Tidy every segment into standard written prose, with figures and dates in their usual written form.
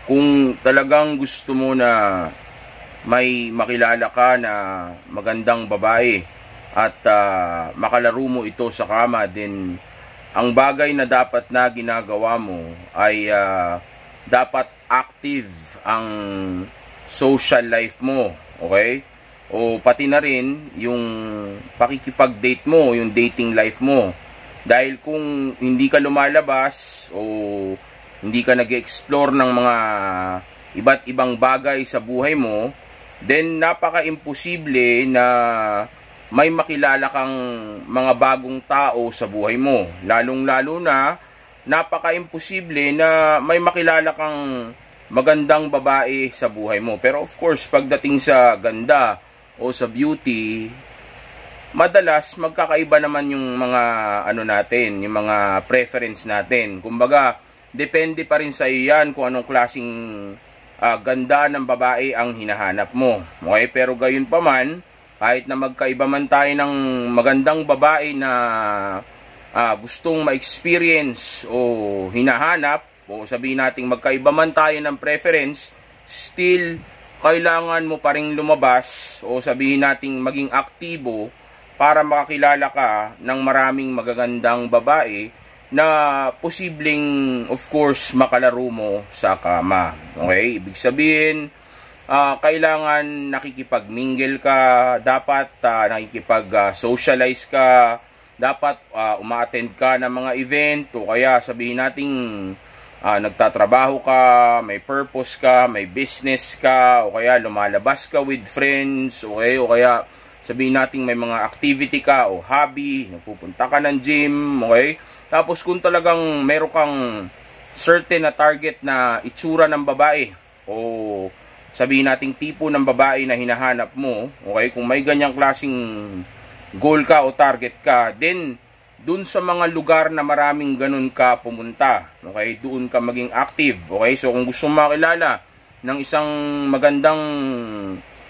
Kung talagang gusto mo na may makilala ka na magandang babae at makalaro mo ito sa kama, din ang bagay na dapat na ginagawa mo ay dapat active ang social life mo, okay? O pati na rin yung pakikipag-date mo, yung dating life mo. Dahil kung hindi ka lumalabas o hindi ka nag-explore ng mga iba't ibang bagay sa buhay mo, then napaka-imposible na may makilala kang mga bagong tao sa buhay mo. Lalong-lalo na, napaka-imposible na may makilala kang magandang babae sa buhay mo. Pero of course, pagdating sa ganda o sa beauty, madalas magkakaiba naman yung mga natin, yung mga preference natin. Kumbaga, depende pa rin sa iyo yan kung anong klaseng ganda ng babae ang hinahanap mo. Okay? Pero gayon pa man, kahit na magkaiba man tayo ng magandang babae na gustong ma-experience o hinahanap, o sabihin natin magkaiba man tayo ng preference, still kailangan mo pa rin lumabas o sabihin natin maging aktibo para makakilala ka ng maraming magagandang babae na posibleng, of course, makalaro mo sa kama. Okay? Ibig sabihin, kailangan nakikipag-mingle ka, dapat nakikipag-socialize ka, dapat uma-attend ka ng mga event, o kaya sabihin natin nagtatrabaho ka, may purpose ka, may business ka, o kaya lumalabas ka with friends, okay? O kaya sabihin natin may mga activity ka o hobby, nagpupunta ka ng gym, okay? Tapos kung talagang meron kang certain na target na itsura ng babae o sabihin nating tipo ng babae na hinahanap mo, okay, kung may ganyang klaseng goal ka o target ka, then dun sa mga lugar na maraming ganun ka pumunta, okay, doon ka maging active, okay? So kung gusto mo makilala ng isang magandang,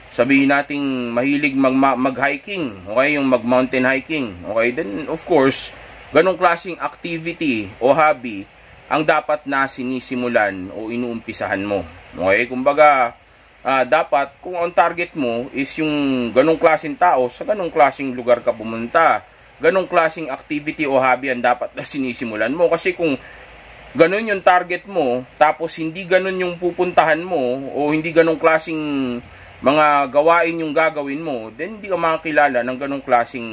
sabihin nating mahilig mag-hiking, okay, yung mag-mountain hiking, okay, then of course, ganong klaseng activity o hobby ang dapat na sinisimulan o inuumpisahan mo. Okay? Kumbaga, dapat kung ang target mo is yung ganong klaseng tao, sa ganong klaseng lugar ka pumunta. Ganong klaseng activity o hobby ang dapat na sinisimulan mo. Kasi kung ganon yung target mo, tapos hindi ganon yung pupuntahan mo, o hindi ganong klaseng mga gawain yung gagawin mo, then hindi ka makakilala ng ganong klaseng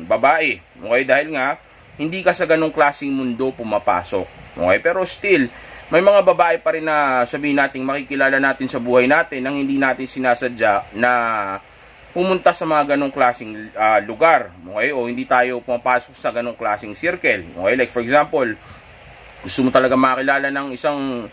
babae. Okay? Dahil nga, hindi ka sa ganong klaseng mundo pumapasok. Okay? Pero still, may mga babae pa rin na sabihin natin makikilala natin sa buhay natin nang hindi natin sinasadya na pumunta sa mga ganong klaseng lugar. Okay? O hindi tayo pumapasok sa ganong klaseng circle. Okay? Like for example, gusto mo talaga makilala ng isang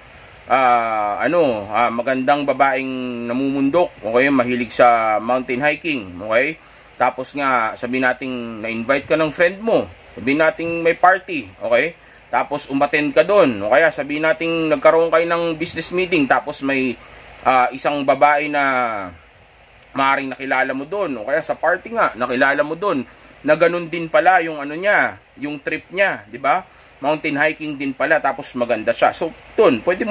magandang babaeng namumundok. Okay? Mahilig sa mountain hiking. Okay? Tapos nga, sabihin natin na-invite ka ng friend mo. Sabihin natin may party, okay? Tapos umattend ka doon. O kaya sabihin natin nagkaroon kayo ng business meeting, tapos may isang babae na maaaring nakilala mo doon. O kaya sa party nga, nakilala mo doon. Na ganun din pala yung niya, yung trip niya, di ba? Mountain hiking din pala, tapos maganda siya. So, doon, pwede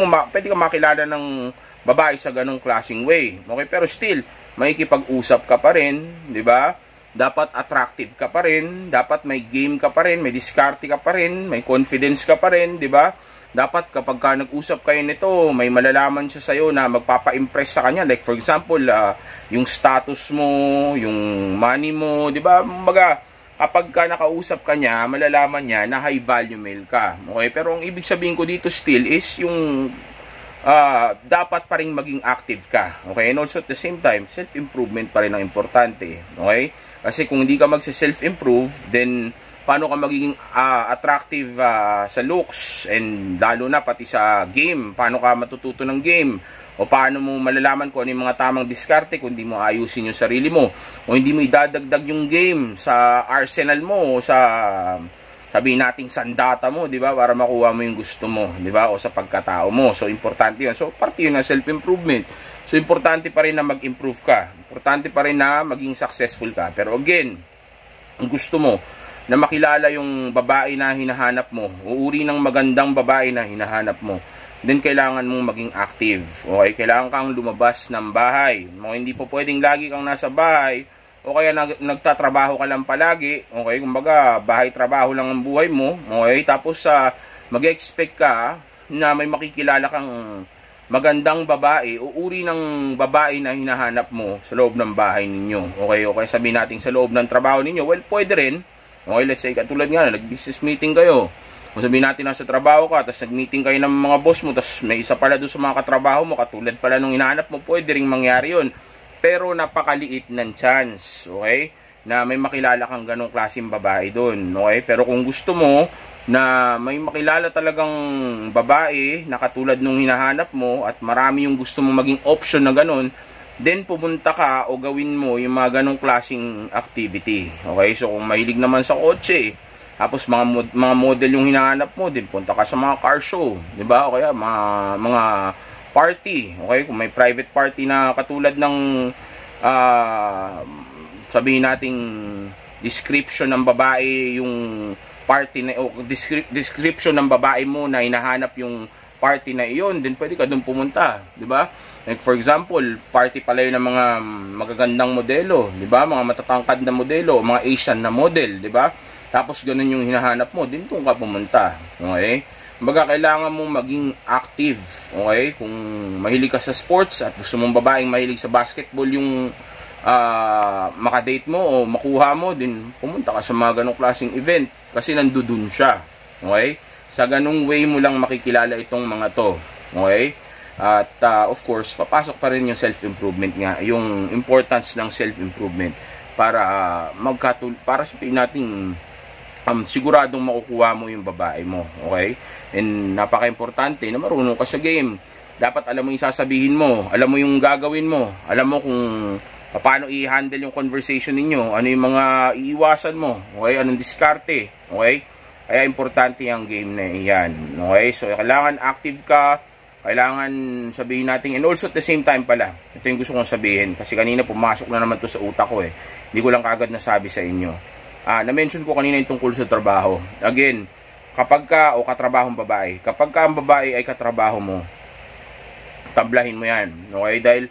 ka makilala ng babae sa ganung klaseng way. Okay? Pero still, makikipag-usap ka pa rin, di ba? Dapat attractive ka pa rin, dapat may game ka pa rin, may diskarte ka pa rin, may confidence ka pa rin, di ba? Dapat kapag ka nag-usap kayo nito, may malalaman siya sa'yo na magpapa-impress sa kanya. Like for example, yung status mo, yung money mo, di ba? Kumbaga, kapag ka nakausap ka niya, malalaman niya na high value male ka. Okay? Pero ang ibig sabihin ko dito still is yung dapat pa rin maging active ka. Okay? And also at the same time, self-improvement pa rin ang importante. Okay? Kasi kung hindi ka magse-self-improve, then paano ka magiging attractive sa looks, and lalo na pati sa game, paano ka matututo ng game, o paano mo malalaman kung ano yung mga tamang diskarte kung hindi mo ayusin yung sarili mo, o hindi mo idadagdag yung game sa arsenal mo, o sa sabihin nating sandata mo, di ba, para makuha mo yung gusto mo, di ba, o sa pagkatao mo. So importante yun. So parte yun ng self-improvement. So, importante pa rin na mag-improve ka. Importante pa rin na maging successful ka. Pero again, ang gusto mo na makilala yung babae na hinahanap mo, o uri ng magandang babae na hinahanap mo, then kailangan mong maging active. Okay, kailangan kang lumabas ng bahay. Hindi po pwedeng lagi kang nasa bahay o kaya nagtatrabaho ka lang palagi. Okay, kumbaga bahay trabaho lang ang buhay mo. Okay, tapos mag-expect ka na may makikilala kang magandang babae o uri ng babae na hinahanap mo sa loob ng bahay ninyo. Okay, sabihin natin sa loob ng trabaho ninyo. Well, pwede rin. Okay, let's say katulad nga nag-business meeting kayo. Kung sabihin natin nasa trabaho ka, tapos nag-meeting kayo ng mga boss mo, tapos may isa pala doon sa mga katrabaho mo, katulad pala nung hinahanap mo, pwede ring mangyari yun. Pero napakaliit ng chance, okay? Na may makilala kang ganong klaseng babae doon, okay? Pero kung gusto mo na may makilala talagang babae na katulad nung hinahanap mo at marami yung gusto mo maging option na ganon, then pumunta ka o gawin mo yung mga ganong klaseng activity, okay? So kung mahilig naman sa kotse, tapos mga model yung hinahanap mo, din punta ka sa mga car show, 'di ba? O kaya mga party, okay? Kung may private party na katulad ng sabihin nating description ng babae yung party na o description ng babae mo na hinahanap yung party na iyon, din pwede ka doon pumunta, 'di ba? Like for example, party pala yun ng mga magagandang modelo, 'di ba? Mga matatangkad na modelo, mga Asian na model, 'di ba? Tapos ganun yung hinahanap mo, din kung ka pumunta. Okay? Kumbaga, kailangan mong maging active. Okay? Kung mahilig ka sa sports at gusto mong babaeng mahilig sa basketball yung makadate mo o makuha mo, din pumunta ka sa mga ganong klaseng event kasi nandudun siya. Okay? Sa ganung way mo lang makikilala itong mga to. Okay? At of course, papasok pa rin yung self-improvement nga, yung importance ng self-improvement para para sabihin natin siguradong makukuha mo yung babae mo, okay? And napaka-importante na marunong ka sa game. Dapat alam mo yung sasabihin mo, alam mo yung gagawin mo, alam mo kung paano i-handle yung conversation ninyo, ano yung mga iiwasan mo, okay? Anong diskarte, okay? Kaya importante yung game na iyan, okay? So kailangan active ka, kailangan sabihin natin, and also at the same time pala, ito yung gusto kong sabihin, kasi kanina pumasok na naman to sa utak ko eh, hindi ko lang kagad nasabi sa inyo. Na-mention ko kanina yung tungkol sa trabaho. Again, kapag ka, o katrabahong babae, kapag ka ang babae ay katrabaho mo, tablahin mo yan. Okay? Dahil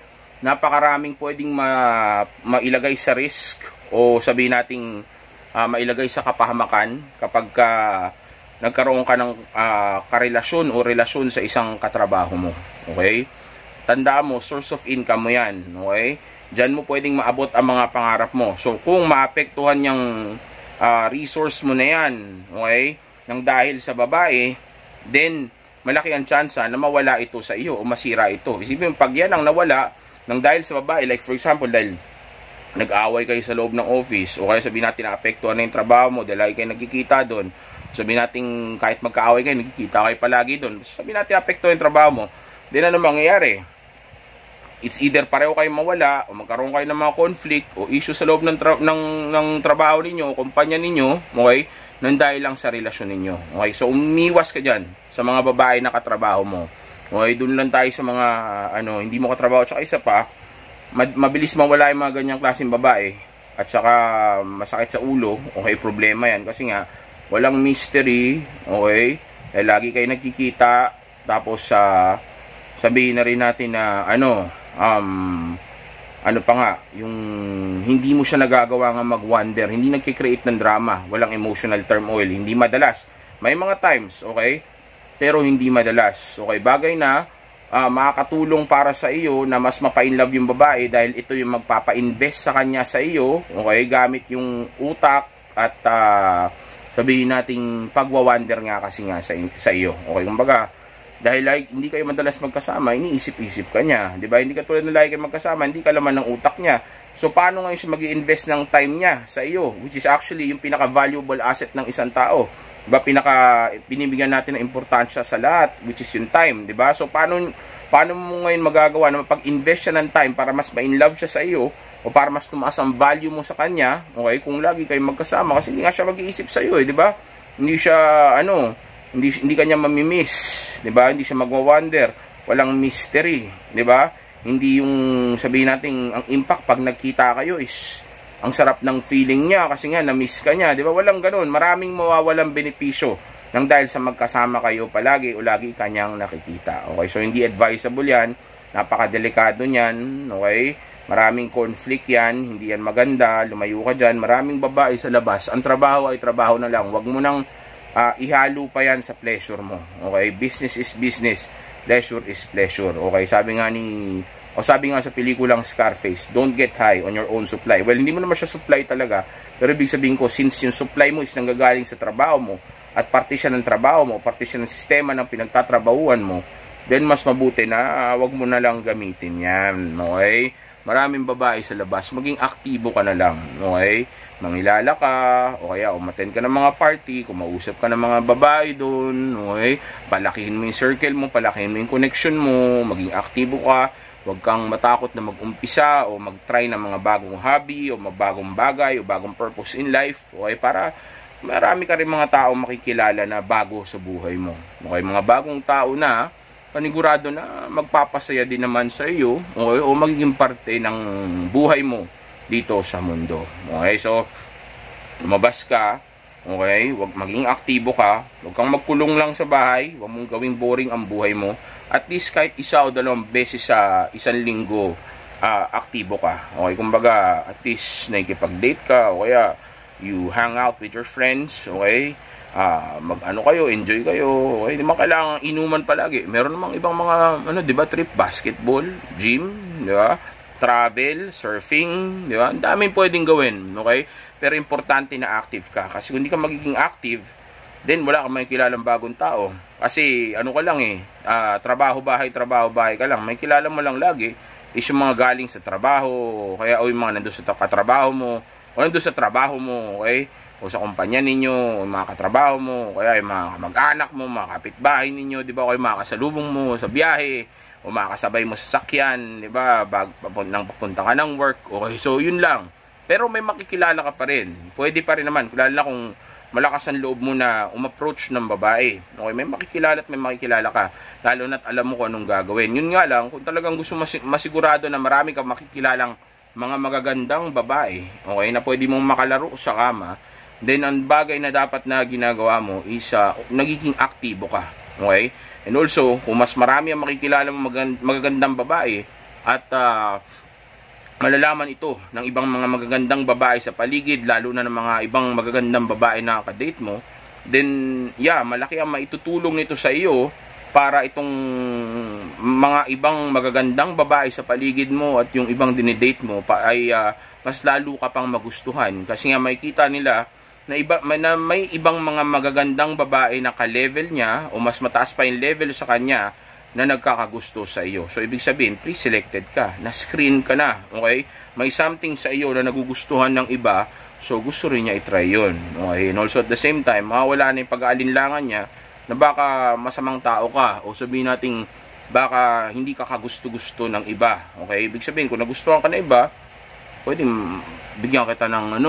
napakaraming pwedeng mailagay sa risk o sabihin nating mailagay sa kapahamakan kapag ka nagkaroon ka ng karelasyon o relasyon sa isang katrabaho mo. Okay? Tandaan mo, source of income mo yan. Okay? Diyan mo pwedeng maabot ang mga pangarap mo. So, kung maapektuhan yung resource mo na yan, okay, nang dahil sa babae, then, malaki ang tsansa na mawala ito sa iyo o masira ito. Isipin mo, pag yan ang nawala, nang dahil sa babae, like for example, dahil nag-away kayo sa loob ng office, o kaya sabihin natin naapektuhan na yung trabaho mo, dahil lagi kayo nagkikita doon, sabihin natin kahit magkaaway kayo, nagkikita kayo palagi doon, sabihin natin naapektuhan yung trabaho mo, then ano mangyayari? It's either pareho kayo mawala o magkaroon kayo ng mga conflict o issue sa loob ng trabaho ninyo o kumpanya ninyo, okay, nang dahil lang sa relasyon ninyo. Okay, so umiwas ka dyan sa mga babae na katrabaho mo. Okay, doon lang tayo sa mga hindi mo katrabaho. Tsaka isa pa, mabilis mawala yung mga ganyang klaseng babae at saka masakit sa ulo. Okay, problema yan kasi nga walang mystery. Okay, lagi kayo nagkikita tapos sabihin na rin natin na pa nga, yung hindi mo siya nagagawa nga mag-wonder, hindi nagkikreate ng drama, walang emotional turmoil, hindi madalas. May mga times, okay? Pero hindi madalas. Okay, bagay na makakatulong para sa iyo na mas mapa-inlove yung babae dahil ito yung magpapa-invest sa kanya sa iyo, okay? Gamit yung utak at sabihin nating pagwa-wonder nga kasi nga sa iyo. Okay, kumbaga, dahil hindi kayo madalas magkasama, iniisip-isip ka niya. Diba? Hindi ka tulad na lagi kayo magkasama, hindi ka laman ng utak niya. So, paano ngayon siya mag-i-invest ng time niya sa iyo? Which is actually yung pinaka-valuable asset ng isang tao. Diba? Binibigyan natin ng importansya sa lahat, which is yung time. Diba? So, paano mo ngayon magagawa na mapag-invest siya ng time para mas ma-inlove siya sa iyo o para mas tumaas ang value mo sa kanya, okay? Kung lagi kayo magkasama, kasi hindi nga siya mag-iisip sa iyo, diba? Hindi siya, hindi kanya mamimiss, 'di ba? Hindi siya magwa-wonder, walang mystery, 'di ba? Hindi yung sabihin natin ang impact pag nagkita kayo is ang sarap ng feeling niya kasi nga na-miss ka niya, 'di ba? Walang ganoon, maraming mawawalang benepisyo nang dahil sa magkasama kayo palagi o lagi kanyang nakikita. Okay, so hindi advisable yan, napakadelikado niyan, okay? Maraming conflict yan, hindi yan maganda, lumayo ka dyan. Maraming babae sa labas, ang trabaho ay trabaho na lang, wag mo nang ihalo pa yan sa pleasure mo. Okay, business is business, pleasure is pleasure. Okay, sabi nga sa pelikulang Scarface, don't get high on your own supply. Well, hindi mo naman siya supply talaga, pero ibig sabihin ko, since yung supply mo is nanggagaling sa trabaho mo, at parte siya ng trabaho mo, parte siya ng sistema ng pinagtatrabahuan mo, then mas mabuti na wag mo na lang gamitin yan. Okay, maraming babae sa labas, maging aktibo ka na lang. Okay, mangilala ka, o kaya umattend ka ng mga party, kumausap ka ng mga babae doon. Okay, palakihin mo yung circle mo, palakihin mo yung connection mo, maging aktibo ka. Huwag kang matakot na mag-umpisa o mag-try ng mga bagong hobby o bagong bagay o bagong purpose in life. Okay, para marami ka rin mga tao makikilala na bago sa buhay mo. Okay, mga bagong tao na panigurado na magpapasaya din naman sa iyo, okay, o magiging parte ng buhay mo dito sa mundo. Okay, so lumabas ka, okay, wag maging aktibo ka, wag kang magkulong lang sa bahay, wag mong gawing boring ang buhay mo. At least kahit isa o dalawang beses sa isang linggo, aktibo ka. Okay, kumbaga at least nakikipag-date ka o kaya you hang out with your friends, okay? Mag-ano kayo, enjoy kayo, okay? Di ba kailangan inuman palagi? Meron namang ibang mga, di ba, trip, basketball, gym, di ba? Travel, surfing, di ba? Ang daming pwedeng gawin, okay? Pero importante na active ka. Kasi kung hindi ka magiging active, then wala kang makikilalang bagong tao. Kasi, ka lang trabaho, bahay ka lang. May kilala mo lang lagi, is yung mga galing sa trabaho, kaya o yung mga nandun sa katrabaho mo, o nandun sa trabaho mo, okay? O sa kumpanya ninyo, o mga katrabaho mo, kaya yung mga kamag-anak mo, mga kapitbahay ninyo, di ba? O yung mga kasalubong mo sa biyahe, o mga kasabay mo sa sakyan, di ba? Papunta ka ng work, okay? So, yun lang. Pero may makikilala ka pa rin. Pwede pa rin naman, lalo na kung malakas ang loob mo na umapproach ng babae. Okay, may makikilala at may makikilala ka. Lalo na't alam mo kung anong gagawin. Yun nga lang, kung talagang gusto masigurado na marami kang makikilalang mga magagandang babae, okay, na pwede mong makalaro sa kama, then ang bagay na dapat na ginagawa mo is nagiging aktibo ka. Okay? And also, kung mas marami ang makikilala mo magagandang babae at malalaman ito ng ibang mga magagandang babae sa paligid, lalo na ng mga ibang magagandang babae na kadate mo, then malaki ang maitutulong nito sa iyo para itong mga ibang magagandang babae sa paligid mo at yung ibang dinidate mo ay mas lalo ka pang magustuhan. Kasi nga makikita nila na may ibang mga magagandang babae na ka-level niya o mas mataas pa yung level sa kanya na nagkakagusto sa iyo. So, ibig sabihin, pre-selected ka, na-screen ka na, okay? May something sa iyo na nagugustuhan ng iba, so gusto rin niya i-try yun. Okay? And also at the same time, mawawala na yung pag-aalinlangan niya na baka masamang tao ka o sabihin natin baka hindi ka kagusto-gusto ng iba. Okay? Ibig sabihin, kung nagustuhan ka na iba, pwedeng bigyan kita ng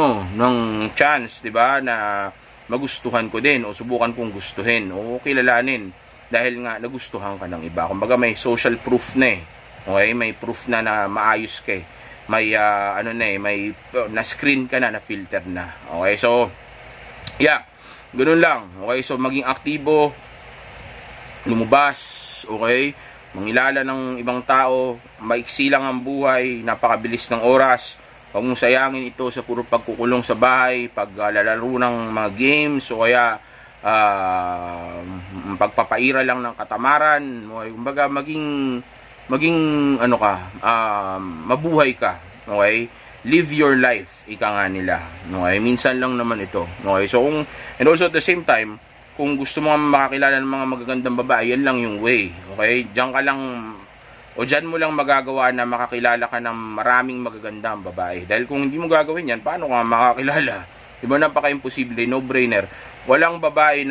chance, di ba, na magustuhan ko din o subukan kong gustuhin o kilalanin dahil nga nagustuhan ka ng iba. Kumbaga may social proof na eh. Okay? May proof na maayos ka eh. May may na-screen ka na filter na. Okay? So, ganun lang. Okay? So, maging aktibo, lumabas, okay? Mangilala ng ibang tao, maiksi lang ang buhay, napakabilis ng oras. Huwag mong sayangin ito sa puro pagkukulong sa bahay, paglalaro ng mga games, o kaya pagpapaira lang ng katamaran. Okay? Kumbaga, maging mabuhay ka. Okay? Live your life, ika nga nila. Okay? Minsan lang naman ito. Okay? So, and also at the same time, kung gusto mo makakilala ng mga magagandang babae, yan lang yung way. Okay? Diyan ka lang, o diyan mo lang magagawa na makakilala ka ng maraming magagandang babae. Dahil kung hindi mo gagawin yan, paano ka makakilala? Diba, napaka-imposible, no-brainer. Wala kang babae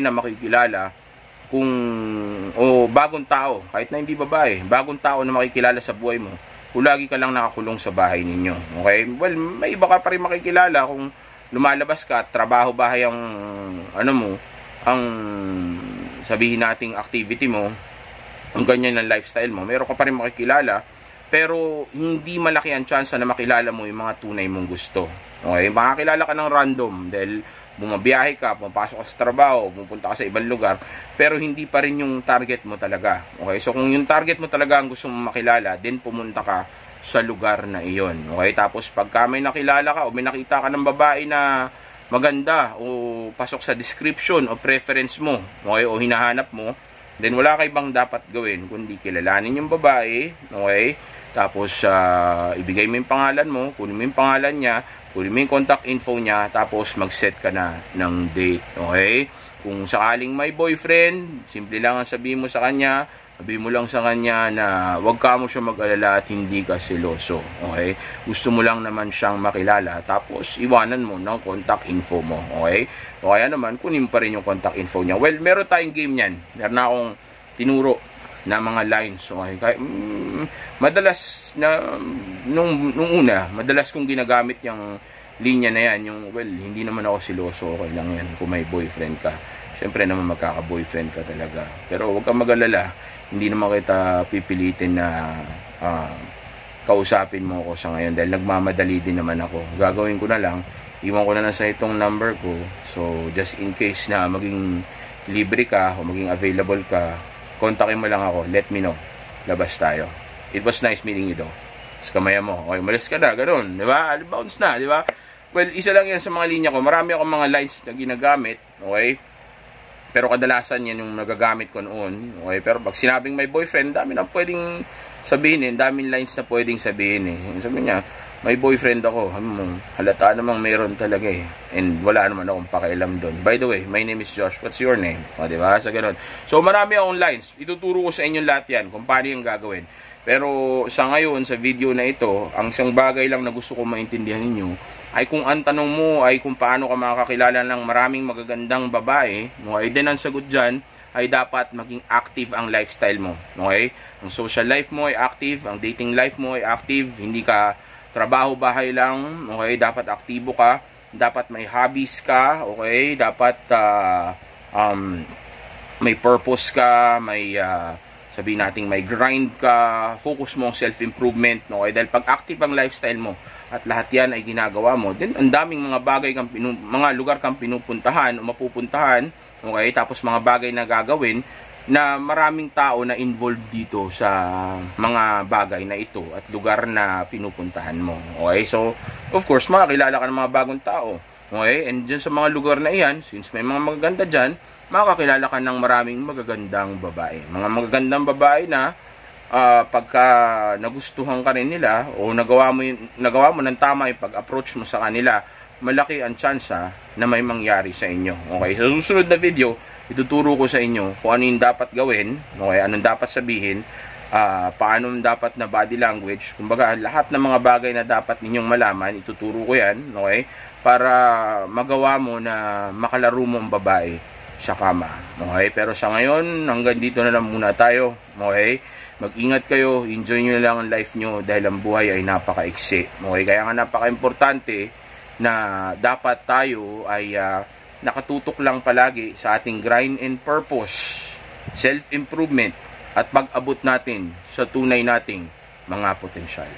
na makikilala kung, bagong tao, kahit na hindi babae, bagong tao na makikilala sa buhay mo, kung lagi ka lang nakakulong sa bahay ninyo. Okay? Well, may iba ka pa rin makikilala kung lumalabas ka, trabaho, bahay ang ang sabihin nating activity mo, ang ganyan ng lifestyle mo, meron ka pa rin makikilala, pero hindi malaki ang chance na makilala mo yung mga tunay mong gusto. Okay? Makakilala ka ng random dahil bumabiyahe ka, pumapasok ka sa trabaho, pupunta ka sa ibang lugar, pero hindi pa rin yung target mo talaga. Okay? So kung yung target mo talaga ang gusto mong makilala, then pumunta ka sa lugar na iyon. Okay? Tapos pagka may nakilala ka o may nakita ka ng babae na maganda o pasok sa description o preference mo, okay, o hinahanap mo, then wala kay bang dapat gawin kundi kilalanin yung babae, okay? Tapos ibigay mo yung pangalan mo, kunin mo yung pangalan niya, kunin mo yung contact info niya, tapos mag-set ka na ng date, okay? Kung sakaling may boyfriend, simple lang ang sabihin mo sa kanya, sabihin mo lang sa kanya na wag ka mo siya mag-alala at hindi ka seloso, okay? Gusto mo lang naman siyang makilala, tapos iwanan mo ng contact info mo, okay? O kaya naman, kunin pa rin yung contact info niya. Well, meron tayong game niyan. Meron na akong tinuro na mga lines, okay? Kaya, madalas na nung una, madalas kong ginagamit yung linya na yan, yung well, hindi naman ako siloso, okay lang yan kung may boyfriend ka. Syempre naman magkaka-boyfriend ka talaga. Pero huwag kang mag-alala, hindi naman kita pipilitin na kausapin mo ako sa ngayon dahil nagmamadali din naman ako. Gagawin ko na lang, iwan ko na lang sa itong number ko. So, just in case na maging libre ka o maging available ka, kontakin mo lang ako, let me know. Labas tayo. It was nice meeting you though. Tapos kamaya mo, okay, malis ka na, ganun, di ba? Bounce na, di ba? Well, isa lang yan sa mga linya ko. Marami akong mga lines na ginagamit, okay? Pero kadalasan yan yung nagagamit ko noon, okay? Pero pag sinabing may boyfriend, dami na pwedeng sabihin eh. Daming lines na pwedeng sabihin eh. Sabi niya, may boyfriend ako. Halata namang meron talaga eh. And wala naman akong pakialam doon. By the way, my name is Josh. What's your name? O, diba? Sa ganun. So, marami akong lines. Ituturo ko sa inyo lahat yan kung paano yung gagawin. Pero sa ngayon, sa video na ito, ang isang bagay lang na gusto ko maintindihan ninyo ay kung ang tanong mo ay kung paano ka makakakilala ng maraming magagandang babae, okay, then ang sagot dyan ay dapat maging active ang lifestyle mo. Okay? Ang social life mo ay active, ang dating life mo ay active, hindi ka trabaho-bahay lang, okay? Dapat aktibo ka, dapat may hobbies ka, okay? Dapat may purpose ka, may sabihin natin may grind ka, focus mo ang self-improvement, okay? Dahil pag active ang lifestyle mo at lahat yan ay ginagawa mo, then ang daming mga bagay kang mga lugar kang pinupuntahan o mapupuntahan, okay? Tapos mga bagay na gagawin na maraming tao na involved dito sa mga bagay na ito at lugar na pinupuntahan mo, okay? So, of course, makakilala ka ng mga bagong tao, okay? And dyan sa mga lugar na iyan, since may mga magaganda dyan, makakilala ka ng maraming magagandang babae. Mga magagandang babae na pagka nagustuhan ka rin nila o nagawa mo ng tama yung pag-approach mo sa kanila, malaki ang tsansa na may mangyari sa inyo. Okay, sa susunod na video, ituturo ko sa inyo kung ano yung dapat gawin, okay, anong dapat sabihin, paano dapat na body language, kumbaga lahat ng mga bagay na dapat ninyong malaman, ituturo ko yan, okay, para magawa mo na makalaro mo ang babae sa kama. Okay, pero sa ngayon, hanggang dito na lang muna tayo. Okay, mag-ingat kayo, enjoy nyo lang ang life nyo dahil ang buhay ay napaka-iksi. Okay, kaya nga napaka-importante na dapat tayo ay nakatutok lang palagi sa ating grind and purpose, self-improvement at pag-abot natin sa tunay nating mga potensyal.